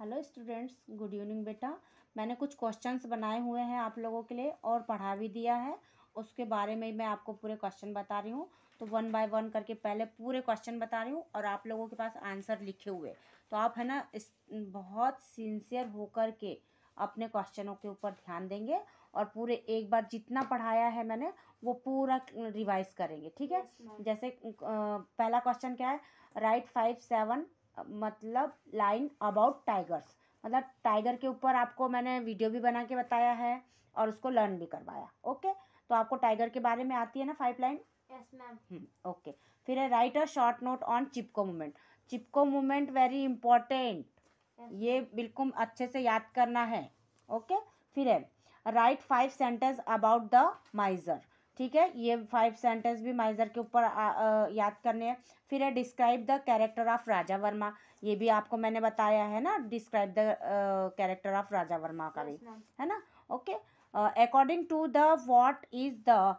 Hello students, good evening बेटा। मैंने कुछ क्वेश्चंस बनाए हुए हैं आप लोगों के लिए और पढ़ा भी दिया है। उसके बारे में मैं आपको पूरे क्वेश्चन बता रही हूँ। तो 1 बाय 1 करके पहले पूरे क्वेश्चन बता रही हूँ और आप लोगों के पास आंसर लिखे हुए। तो आप है ना इस बहुत सिंसियर होकर के अपने क्वेश्चनों के ऊपर ध्यान देंगे और पूरे एक बार जितना पढ़ाया है मैंने वो पूरा रिवाइज करेंगे, ठीक है। जैसे पहला क्वेश्चन क्या है, राइट 5-7 मतलब लाइन अबाउट टाइगर्स, मतलब टाइगर के ऊपर आपको मैंने वीडियो भी बना के बताया है और उसको लर्न भी करवाया। ओके, तो आपको टाइगर के बारे में आती है ना 5 लाइन? Yes ma'am. ओके, फिर है right a short note on Chipko movement. Chipko movement very important, ये बिल्कुल अच्छे से याद करना है। ओके, फिर है राइट 5 सेंटेंस अबाउट द माइजर। ठीक है, ये 5 सेंटेंस भी माइजर के ऊपर याद करने हैं। फिर है describe the character of Raja Varma, ये भी आपको मैंने बताया है ना, describe the character of Raja Varma का भी है ना। Okay, according to the what is the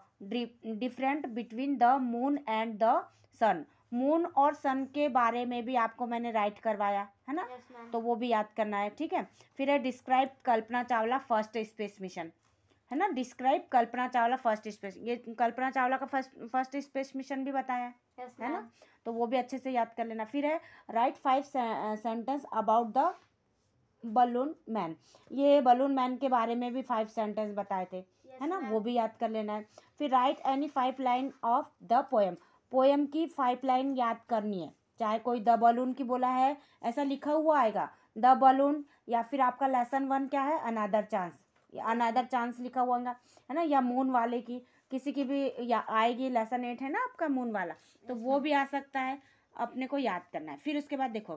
different between the moon and the sun. Moon और सन के बारे में भी आपको मैंने राइट करवाया है ना। तो वो भी याद करना है, ठीक है। फिर है describe Kalpana Chawla first space mission, है ना। Describe Kalpana Chawla first space, ये कल्पना चावला का फर्स्ट स्पेस मिशन भी बताया है ना, तो वो भी अच्छे से याद कर लेना। फिर है right 5 sentence about the balloon man, ये बलून मैन के बारे में भी 5 सेंटेंस बताए थे है ना, वो भी याद कर लेना है। फिर right any 5 line of the poem, poem की 5 लाइन याद करनी है। चाहे कोई द बलून की बोला है ऐसा लिखा हुआ आएगा द बलून, या फिर आपका लेसन 1 क्या है, अनदर चांस, अनदर चांस लिखा हुआ है ना, या मून वाले की किसी की भी या आएगी। लेसन 8 है ना आपका मून वाला, तो वो भी आ सकता है, अपने को याद करना है। फिर उसके बाद देखो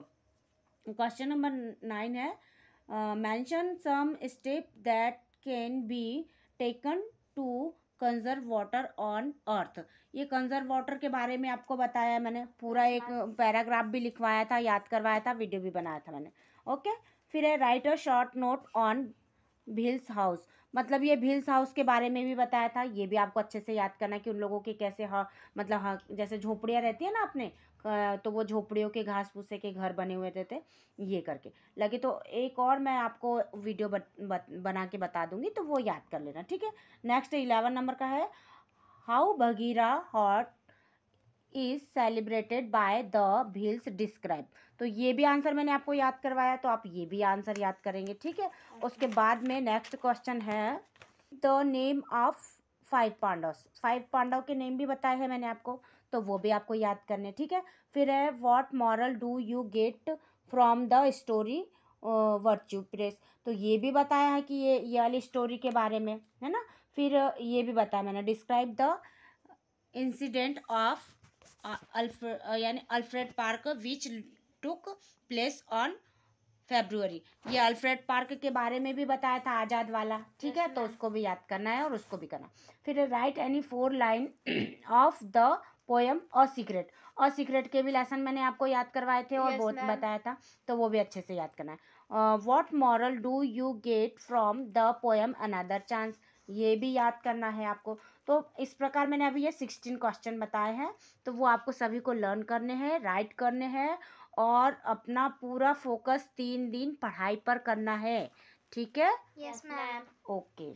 क्वेश्चन नंबर 9 है mention some step that can be taken to conserve water on earth. ये कंजर्व वाटर के बारे में आपको बताया है मैंने, पूरा एक पैराग्राफ भी लिखवाया था, याद करवाया था, वीडियो भी बनाया था मैंने। ओके, फिर है right a short note on wheels house, मतलब ये व्हील्स हाउस के बारे में भी बताया था, ये भी आपको अच्छे से याद करना है कि उन लोगों के कैसे मतलब जैसे झोपड़ियाँ रहती है ना अपने, तो वो झोपड़ियों के घास भूसे के घर बने हुए थे ये करके लगे। तो एक और मैं आपको वीडियो बना के बता दूंगी, तो वो याद कर लेना, ठीक है। नेक्स्ट 11 नंबर का है how Bagheera hot is celebrated by the wheels describe, तो ये भी आंसर मैंने आपको याद करवाया, तो आप ये भी आंसर याद करेंगे, ठीक है। उसके बाद में नेक्स्ट क्वेश्चन है the name of 5 Pandavs, 5 Pandava के नेम भी बताए हैं मैंने आपको, तो वो भी आपको याद करने, ठीक है। फिर है what moral do you get from the story virtue press, तो ये भी बताया है कि ये वाली स्टोरी के बारे में है ना। फिर ये भी बताया मैंने डिस्क्राइब द इंसिडेंट ऑफ यानी Alfred park which took place on February, ये अल्फ्रेड पार्क के बारे में भी बताया था, आज़ाद वाला, ठीक है। तो उसको भी याद करना है और उसको भी करना। फिर right any 4 line of the poem a secret, और सीक्रेट के भी लेसन मैंने आपको याद करवाए थे और बहुत बताया था, तो वो भी अच्छे से याद करना है। What moral do you get from the poem another chance, ये भी याद करना है आपको। तो इस प्रकार मैंने अभी ये 16 क्वेश्चन बताए हैं, तो वो आपको सभी को लर्न करने हैं, राइट करने हैं और अपना पूरा फोकस 3 दिन पढ़ाई पर करना है, ठीक है। Yes ma'am. ओके।